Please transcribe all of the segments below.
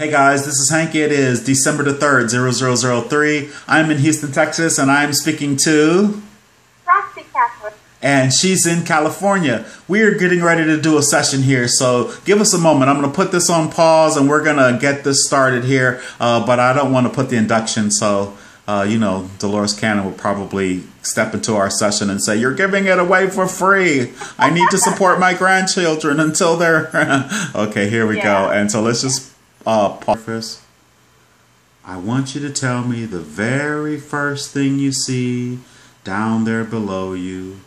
Hey guys, this is Hank. It is December the 3rd, 0003. I'm in Houston, Texas, and I'm speaking to Roxy, and she's in California. We are getting ready to do a session here, so give us a moment. I'm going to put this on pause, and we're going to get this started here, but I don't want to put the induction, so, Dolores Cannon will probably step into our session and say, "You're giving it away for free. I need to support my grandchildren until they're..." Okay, here we go. And so let's just pause. I want you to tell me the very first thing you see down there below you,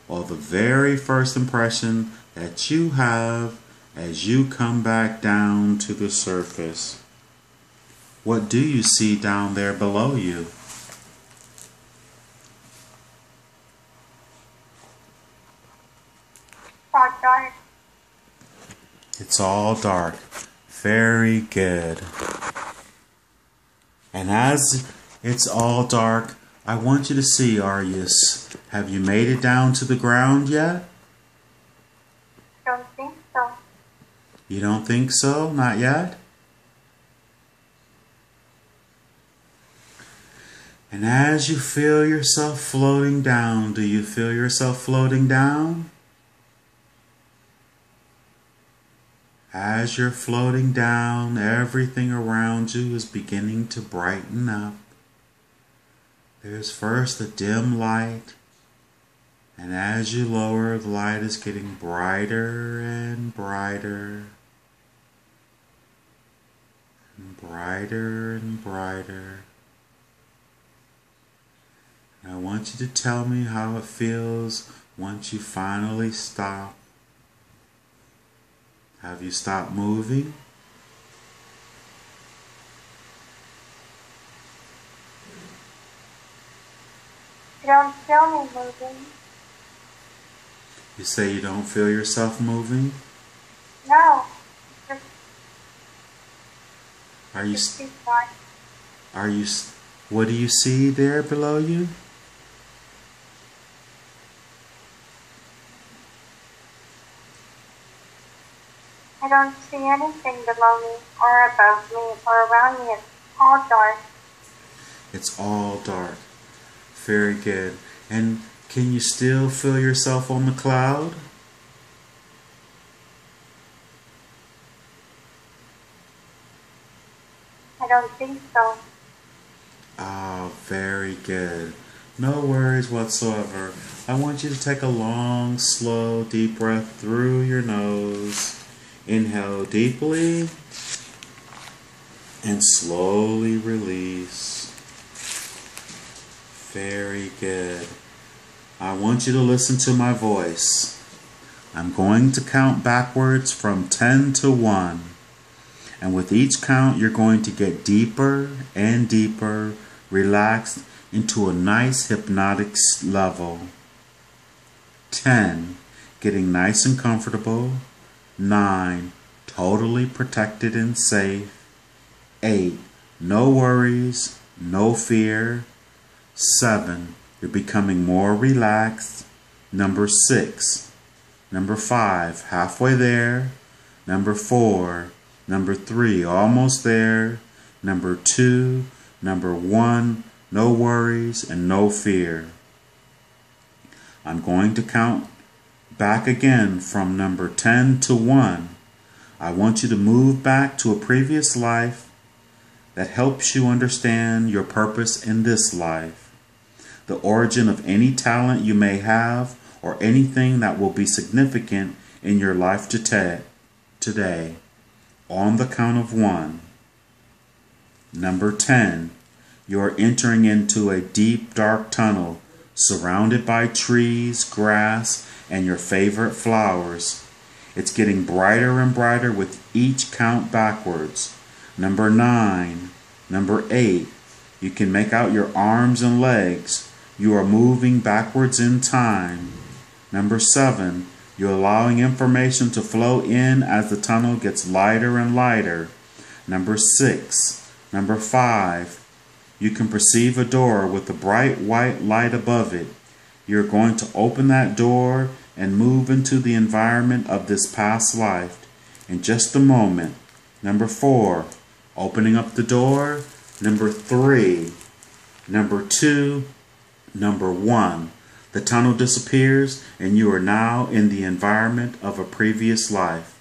or the very first impression that you have as you come back down to the surface. What do you see down there below you? Dark. It's all dark. Very good. And as it's all dark, I want you to see, have you made it down to the ground yet? Don't think so. You don't think so? Not yet? And as you feel yourself floating down, do you feel yourself floating down? As you're floating down, everything around you is beginning to brighten up. There's first a dim light, and as you lower, the light is getting brighter and brighter, and brighter and brighter. And I want you to tell me how it feels once you finally stop. Have you stopped moving? You don't feel me moving. You say you don't feel yourself moving? No. What do you see there below you? I don't see anything below me or above me or around me. It's all dark. It's all dark. Very good. And can you still feel yourself on the cloud? I don't think so. Ah, very good. No worries whatsoever. I want you to take a long, slow, deep breath through your nose. Inhale deeply and slowly release. Very good. I want you to listen to my voice. I'm going to count backwards from 10 to 1. And with each count, you're going to get deeper and deeper, relaxed into a nice hypnotic level. 10, getting nice and comfortable. 9, totally protected and safe. 8, no worries, no fear. 7, you're becoming more relaxed. Number 6. Number 5, halfway there. Number 4. Number 3, almost there. Number 2. Number 1, no worries and no fear. I'm going to count back again from number 10 to 1. I want you to move back to a previous life that helps you understand your purpose in this life, the origin of any talent you may have, or anything that will be significant in your life today. On the count of 1. Number 10, you're entering into a deep, dark tunnel surrounded by trees, grass, and your favorite flowers. It's getting brighter and brighter with each count backwards. Number 9, number 8, you can make out your arms and legs. You are moving backwards in time. Number 7, you're allowing information to flow in as the tunnel gets lighter and lighter. Number 6, number 5, you can perceive a door with a bright white light above it. You're going to open that door and move into the environment of this past life. In just a moment. Number 4, Opening up the door. Number 3. Number 2. Number 1. The tunnel disappears and you are now in the environment of a previous life.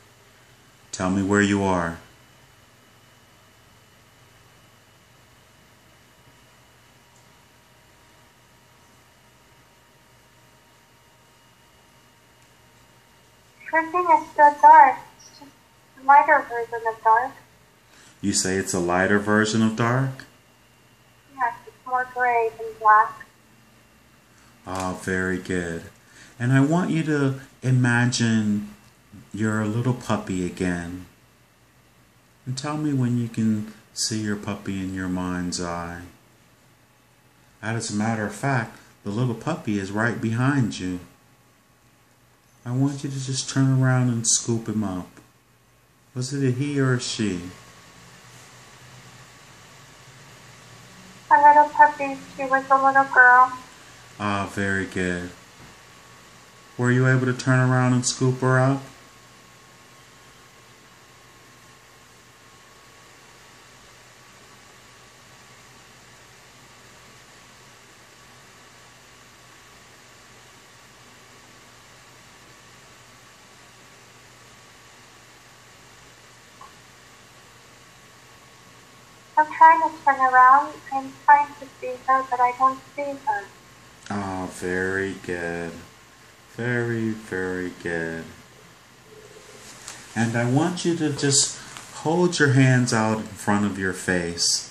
Tell me where you are. Everything is still dark. It's just a lighter version of dark. You say it's a lighter version of dark? Yes, it's more gray than black. Ah, very good. And I want you to imagine you're a little puppy again. And tell me when you can see your puppy in your mind's eye. As a matter of fact, the little puppy is right behind you. I want you to just turn around and scoop him up. Was it a he or a she? A little puppy. She was a little girl. Ah, very good. Were you able to turn around and scoop her up? I'm trying to turn around. I'm trying to see her, but I don't see her. Ah, very good. Very, very good. And I want you to just hold your hands out in front of your face.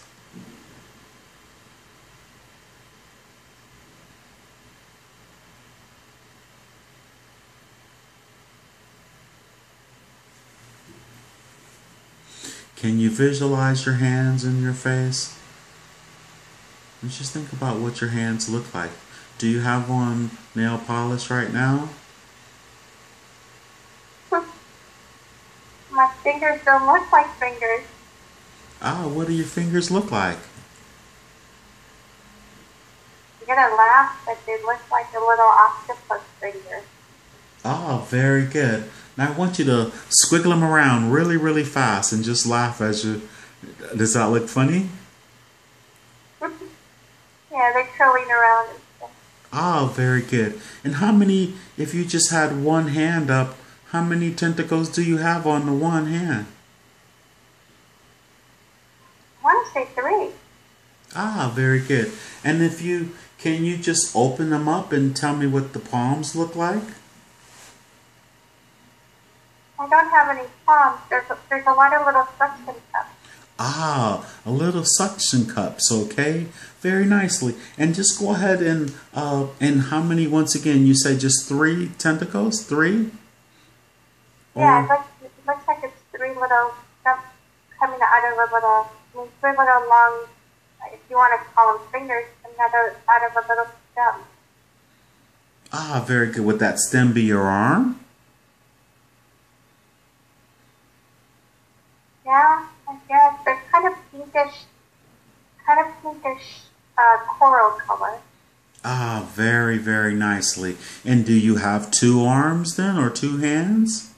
Can you visualize your hands in your face? And just think about what your hands look like. Do you have on nail polish right now? My fingers don't look like fingers. Ah, what do your fingers look like? You're gonna laugh, but they look like a little octopus finger. Ah, very good. Now I want you to squiggle them around really, really fast and just laugh as you... Does that look funny? Yeah, they're curling around and stuff. Ah, very good. And how many, if you just had one hand up, how many tentacles do you have on the one hand? I want to say 3. Ah, very good. And if you, can you just open them up and tell me what the palms look like? I don't have any palms. There's a lot of little suction cups. Ah, a little suction cups, okay? Very nicely. And just go ahead and how many, once again, you say just 3 tentacles? 3? Yeah, it looks like it's 3 little steps coming out of a little, 3 little long, if you want to call them fingers, out of a little stem. Ah, very good. Would that stem be your arm? Yeah, I guess. They're kind of pinkish coral color. Ah, very, very nicely. And do you have 2 arms then, or 2 hands?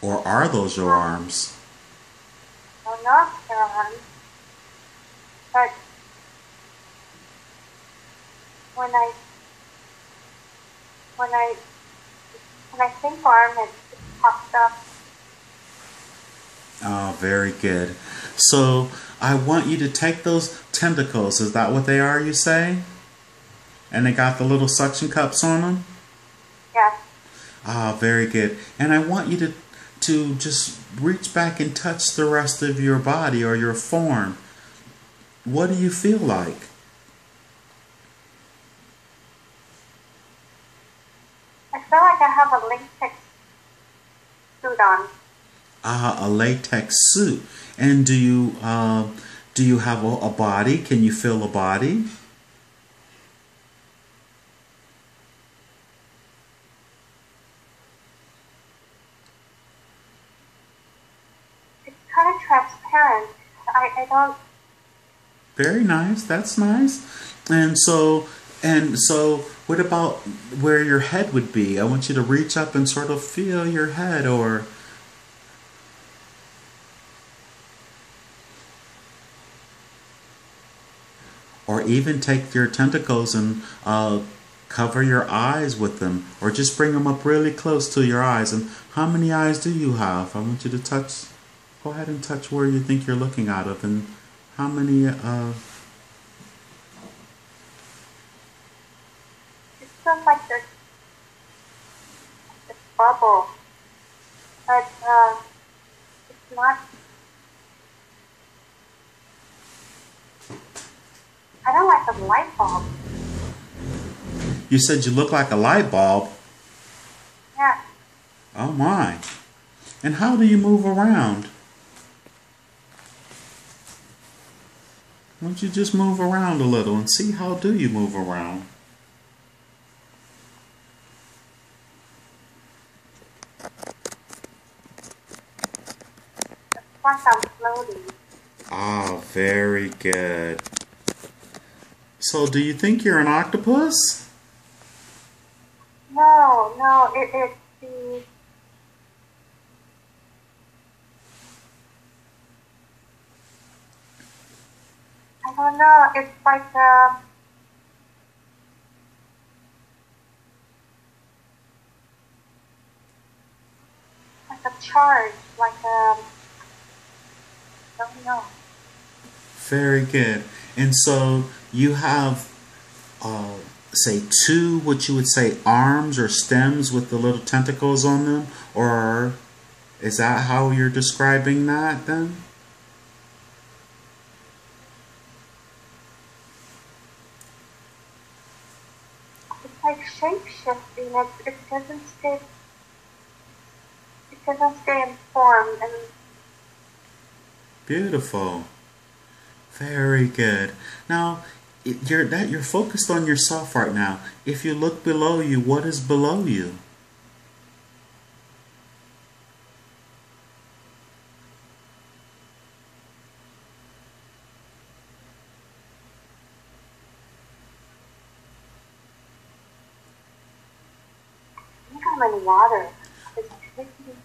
Or are those your arms? No, not their arms. But when I think arm, it pops up. Oh, very good. So I want you to take those tentacles. Is that what they are, you say? And they got the little suction cups on them? Yes. Ah, very good. And I want you to just reach back and touch the rest of your body or your form. What do you feel like? I feel like I have a latex suit on. Ah, a latex suit. And do you have a body? Can you feel a body? It's kind of transparent. I don't... Very nice. That's nice. And so And so, what about where your head would be? I want you to reach up and sort of feel your head, or even take your tentacles and cover your eyes with them, or just bring them up really close to your eyes. And how many eyes do you have? I want you to touch. Go ahead and touch where you think you're looking out of, and how many. It feels like this bubble, but it's not. I don't like a light bulb. You said you look like a light bulb. Yeah. Oh my! And how do you move around? Why don't you just move around a little and see how do you move around? It's like I'm floating. Ah, very good. So, do you think you're an octopus? No, it's the. I don't know. It's like a charge, I don't know. Very good. And so, you have, say, two, what you would say, arms or stems with the little tentacles on them? Or is that how you're describing that then? It's like shape shifting. It doesn't stay. It doesn't stay in form, and Beautiful. Very good. Now, you're focused on yourself right now. If you look below you, what is below you? I think I'm in water. It's tricky.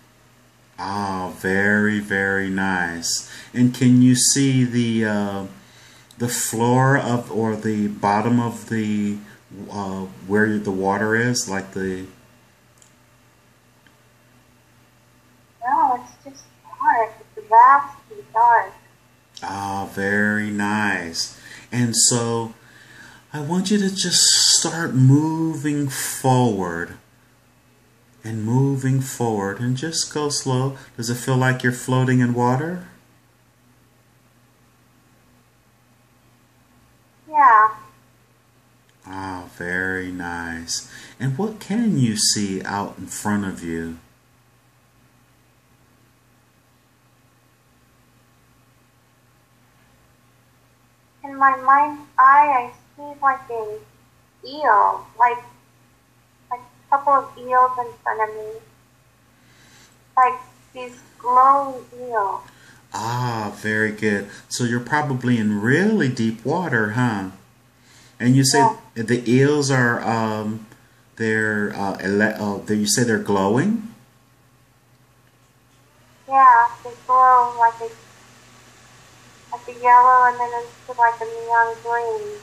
Ah, very, very nice. And can you see the floor of or the bottom of the where the water is, like the? No, it's just dark. It's vastly dark. Ah, very nice. And so I want you to just start moving forward and moving forward and just go slow. Does it feel like you're floating in water? Yeah. Ah, very nice. And what can you see out in front of you? In my mind's eye, I see like an eel, like a couple of eels in front of me, like these glowing eels. Ah, very good. So you're probably in really deep water, huh? And you say Yeah, the eels are you say they're glowing? yeah, they glow like a yellow and then into like a neon green.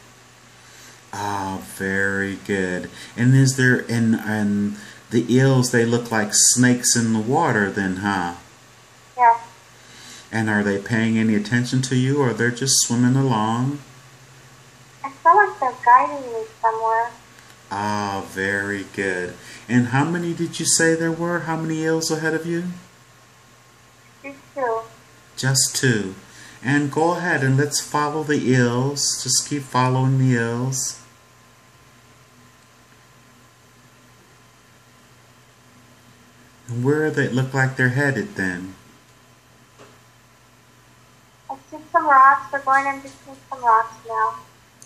Ah, very good. And is there and the eels, they look like snakes in the water then, huh? Yes, And are they paying any attention to you, or they're just swimming along? I feel like they're guiding me somewhere. Ah, very good. And how many did you say there were? How many eels ahead of you? These two. Just two. And go ahead and let's follow the eels. Just keep following the eels. And where they look like they're headed then? I see some rocks. We're going in between some rocks now.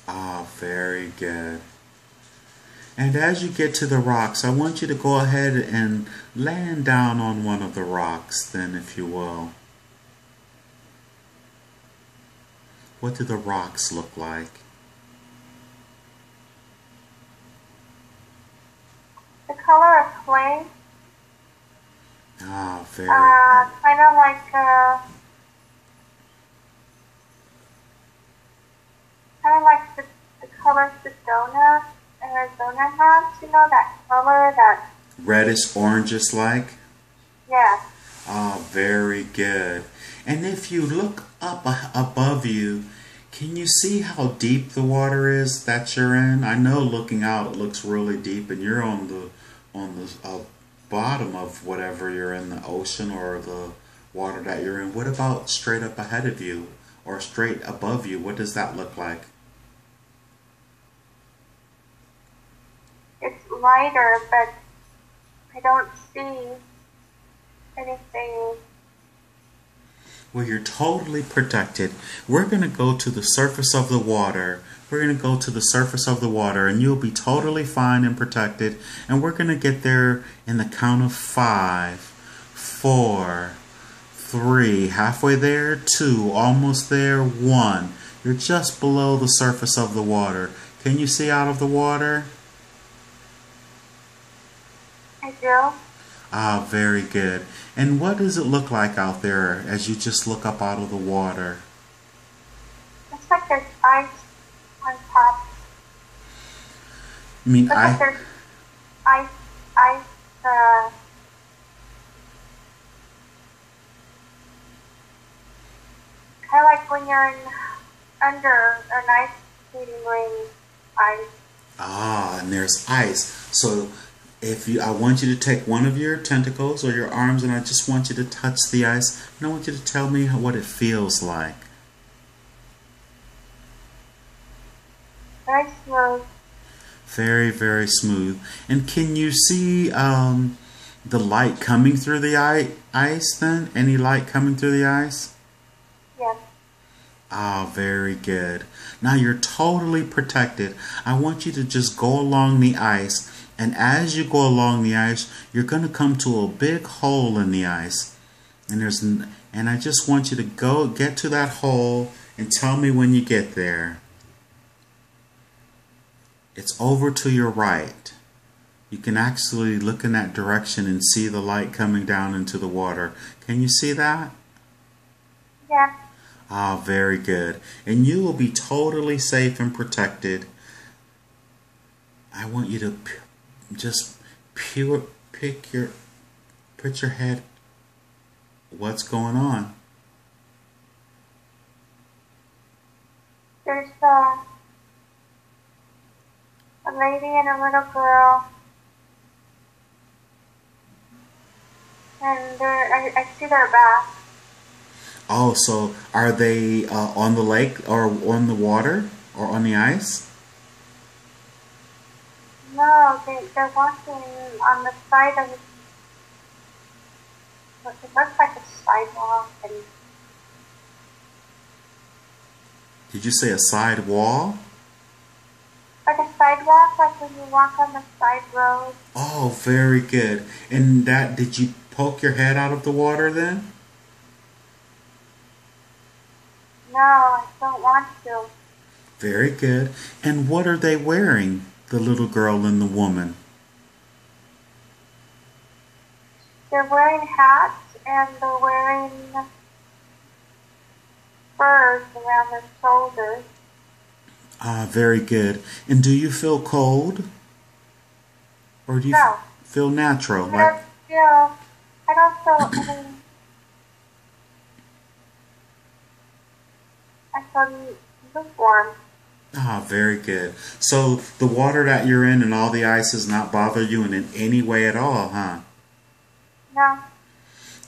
Ah, very good. And as you get to the rocks, I want you to go ahead and land down on one of the rocks then, if you will. What do the rocks look like? way. Ah, very. Kind of like the color Sedona, Arizona has. You know that color that Reddish, oranges like? yeah. Ah, very good. And if you look up above you, can you see how deep the water is that you're in? I know looking out it looks really deep, and you're on the bottom of whatever you're in, the ocean or the water that you're in. What about straight up ahead of you or straight above you? What does that look like? It's lighter, but I don't see anything. Well, you're totally protected. We're going to go to the surface of the water. We're going to go to the surface of the water, and you'll be totally fine and protected. And we're going to get there in the count of 5, 4, 3, halfway there, 2, almost there, 1. You're just below the surface of the water. Can you see out of the water? I do. Ah, very good. And what does it look like out there as you just look up out of the water? Looks like there's ice on top. You mean Looks like there's ice, kind of like when you're under an ice skating ring, ice. Ah, and there's ice. So I want you to take one of your tentacles or your arms, and I just want you to touch the ice, and I want you to tell me what it feels like. Very smooth. Very, very smooth. And can you see the light coming through the ice then? Any light coming through the ice? Yes. Ah, very good. Now you're totally protected. I want you to just go along the ice, and as you go along the ice, you're going to come to a big hole in the ice. And I just want you to get to that hole and tell me when you get there. It's over to your right. You can actually look in that direction and see the light coming down into the water. Can you see that? Yeah. Ah, very good. And you will be totally safe and protected. I want you to just put your head. What's going on? There's a lady and a little girl, and I see their back. Oh, so are they on the lake or on the water or on the ice? No, they're walking on the side of it. It looks like a sidewalk. And Did you say a side wall? like a sidewalk, like when you walk on the side road. Oh, very good. And did you poke your head out of the water then? No, I don't want to. Very good. And what are they wearing, the little girl and the woman? They're wearing hats and they're wearing furs around their shoulders. Ah, very good. And do you feel cold? Or do you feel natural? I don't feel any. I feel lukewarm. Ah, very good. So the water that you're in and all the ice does not bother you in any way at all, huh? No.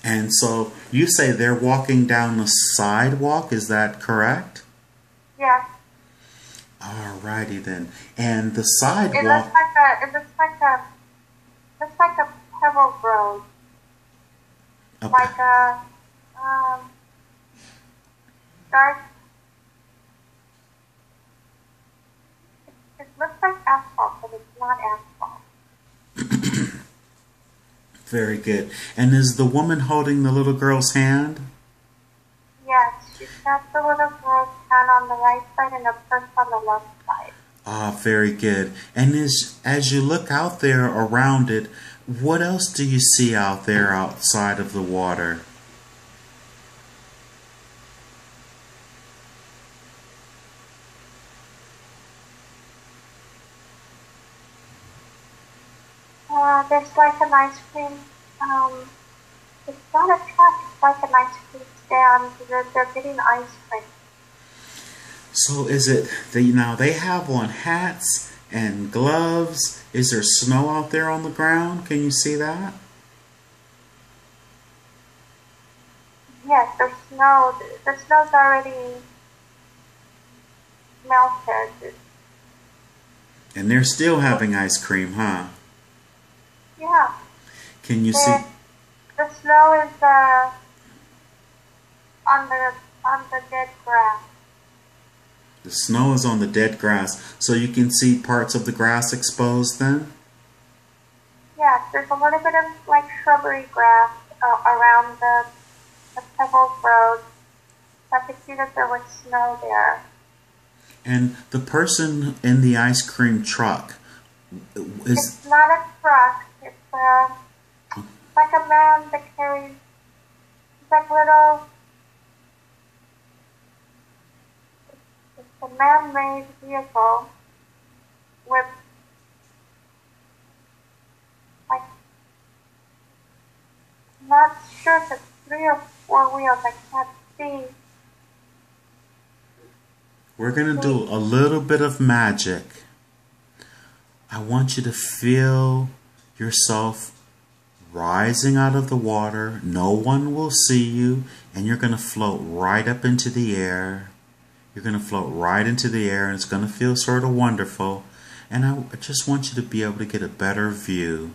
And so you say they're walking down the sidewalk, is that correct? Yeah. Alrighty then. And the sidewalk. It looks like a pebble road. Like a dark. It looks like asphalt, but it's not asphalt. Very good. And is the woman holding the little girl's hand? Yes, she's got the little girl's hand on the right side and a purse on the left side. Ah, very good. And as you look out there around it, What else do you see out there outside of the water? There's like an ice cream. It's not a truck. It's like an ice cream stand. They're getting ice cream. So is it now they have on hats and gloves? Is there snow out there on the ground? Can you see that? Yes, there's snow. The snow's already melted. And they're still having ice cream, huh? Yeah. Can you see? The snow is on the dead grass. The snow is on the dead grass, so you can see parts of the grass exposed then? Yes, there's a little bit of like shrubbery grass around the pebbled road. So I could see that there was snow there. And the person in the ice cream truck is... It's not a truck. It's like a man that carries, it's like little, it's a man-made vehicle with like, I'm not sure if it's 3 or 4 wheels. I can't see. We're going to do a little bit of magic. I want you to feel yourself rising out of the water. No one will see you, and you're going to float right up into the air. You're going to float right into the air, and it's going to feel sort of wonderful. And I just want you to be able to get a better view.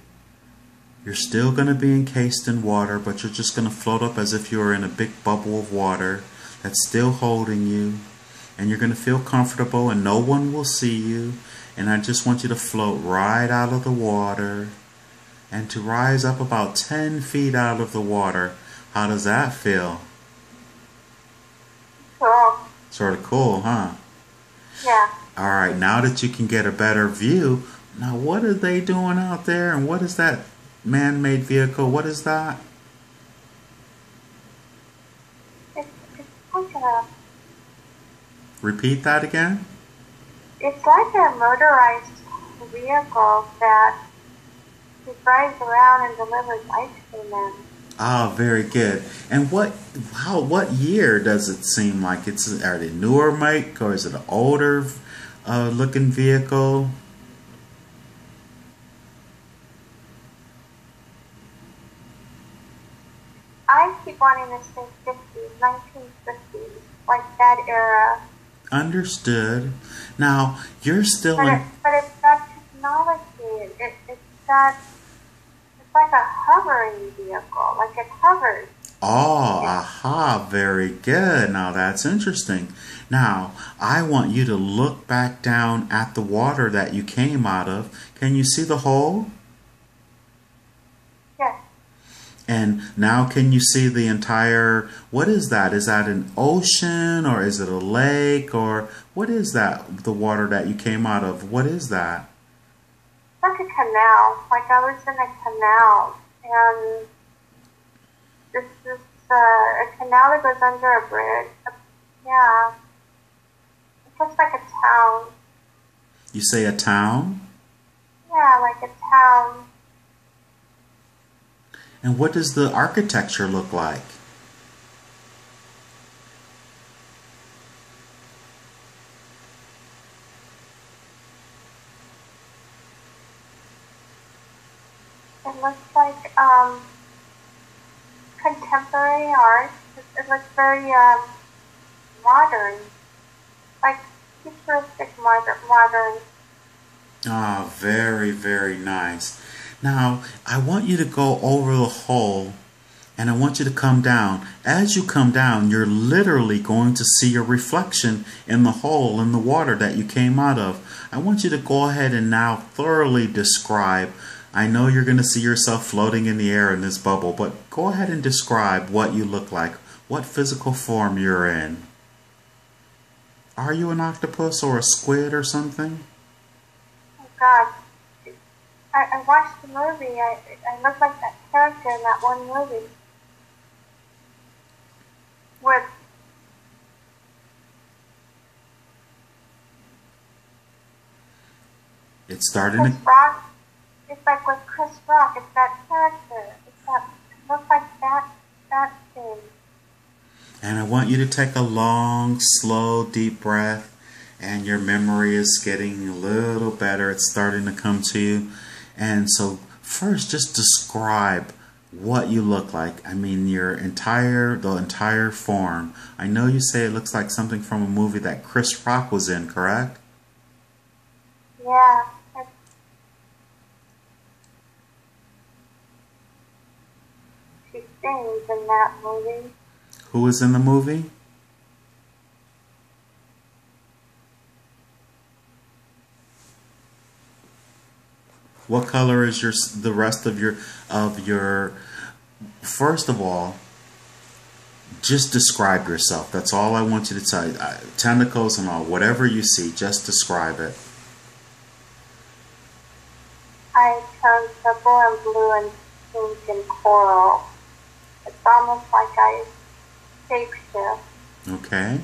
You're still going to be encased in water, but you're just going to float up as if you were in a big bubble of water that's still holding you. And you're going to feel comfortable, and no one will see you. And I just want you to float right out of the water and to rise up about 10 feet out of the water. How does that feel? Cool. Sort of cool, huh? Yeah. All right, now that you can get a better view, now what are they doing out there? And what is that man-made vehicle? What is that? It's like a... Repeat that again? It's like a motorized vehicle that he drives around and delivers ice cream in. Ah, very good. And what year does it seem like? Are they newer make, or is it an older looking vehicle? I keep wanting to say 50s, 1950s, like that era. Understood. Now, you're still But it's got technology. It's like a hovering vehicle. Like it hovers. Oh, aha, very good. Now that's interesting. Now, I want you to look back down at the water that you came out of. Can you see the hole? Yes. And now can you see the entire, what is that? Is that an ocean, or is it a lake, or what is that, the water that you came out of? What is that? It's like a canal. Like I was in a canal, and this is a canal that goes under a bridge. Yeah. It looks like a town. You say a town? Yeah, like a town. And what does the architecture look like? It looks like contemporary art. It looks very modern, like futuristic modern. Ah, very, very nice. Now, I want you to go over the hole, and I want you to come down. As you come down, you're literally going to see your reflection in the hole in the water that you came out of. I want you to go ahead and now thoroughly describe. I know you're going to see yourself floating in the air in this bubble, but go ahead and describe what you look like, what physical form you're in. Are you an octopus or a squid or something? Oh God, I watched the movie. I look like that character in that one movie. With It's starting Chris to... Rock. It's like with Chris Rock. It's that character. It looks like that thing. And I want you to take a long, slow, deep breath. And your memory is getting a little better. It's starting to come to you. And so first, just describe what you look like. I mean, the entire form. I know you say it looks like something from a movie that Chris Rock was in, correct? Yeah. She sings in that movie. Who was in the movie? What color is the rest of your first of all, just describe yourself. That's all I want you to tell you. Tentacles and all, whatever you see, just describe it. I chose purple and blue and pink and coral. It's almost like I shapeshift. Okay.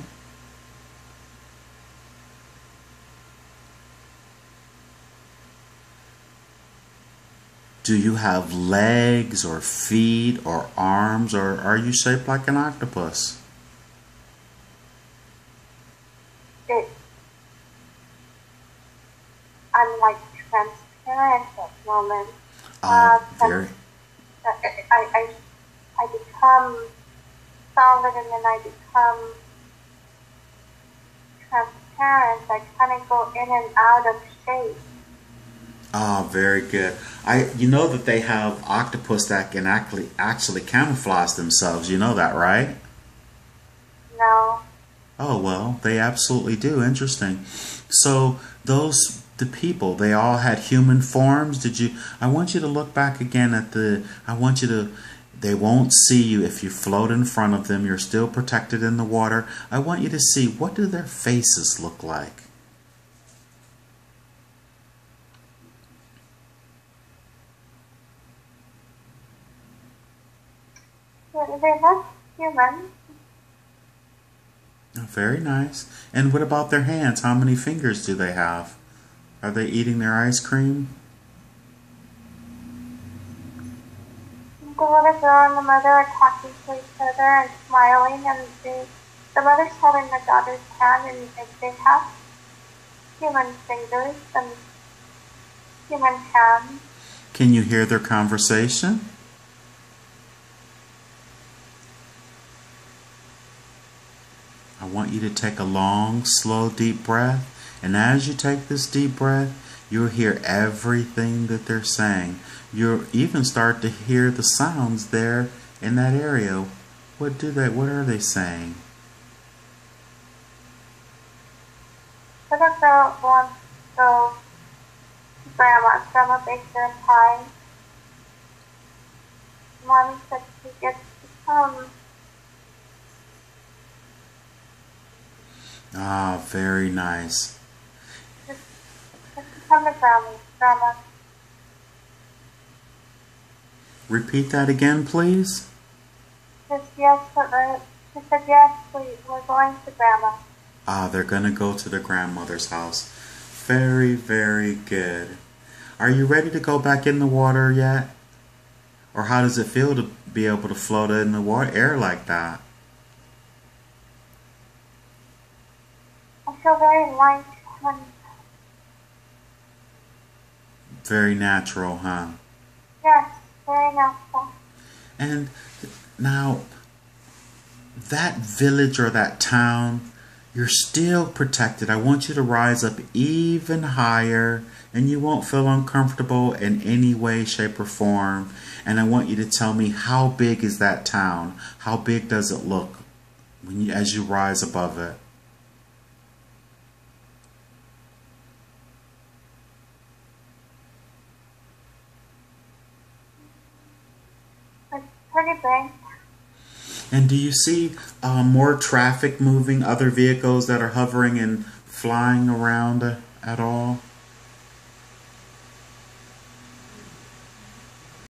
Do you have legs or feet or arms, or are you shaped like an octopus? I'm like transparent at the moment. Very. I become solid and then I become transparent. I kind of go in and out of shape. Oh, very good. You know that they have octopus that can actually camouflage themselves. You know that, right? No. Oh, well, they absolutely do. Interesting. So the people, they all had human forms. I want you to look back again at they won't see you if you float in front of them. You're still protected in the water. I want you to see, what do their faces look like? They look human. Oh, very nice. And what about their hands? How many fingers do they have? Are they eating their ice cream? The little girl and the mother are talking to each other and smiling, and the mother's holding the daughter's hand, and they have human fingers and human hands. Can you hear their conversation? I want you to take a long, slow, deep breath. And as you take this deep breath, you'll hear everything that they're saying. You'll even start to hear the sounds there in that area. What are they saying? Little girl wants to go to Grandma. Grandma bakes her a pie. Mommy said she gets to come. Ah, very nice. Just come to Grandma. Repeat that again, please. Yes, she said yes, we're going to Grandma. Ah, they're going to go to their grandmother's house. Very, very good. Are you ready to go back in the water yet? Or how does it feel to be able to float in the air like that? I feel very light and very natural, huh? Yes, very natural. And now, that village or that town, you're still protected. I want you to rise up even higher, and you won't feel uncomfortable in any way, shape, or form. And I want you to tell me, how big is that town? How big does it look as you rise above it? It's pretty big. And do you see more traffic moving, other vehicles that are hovering and flying around at all?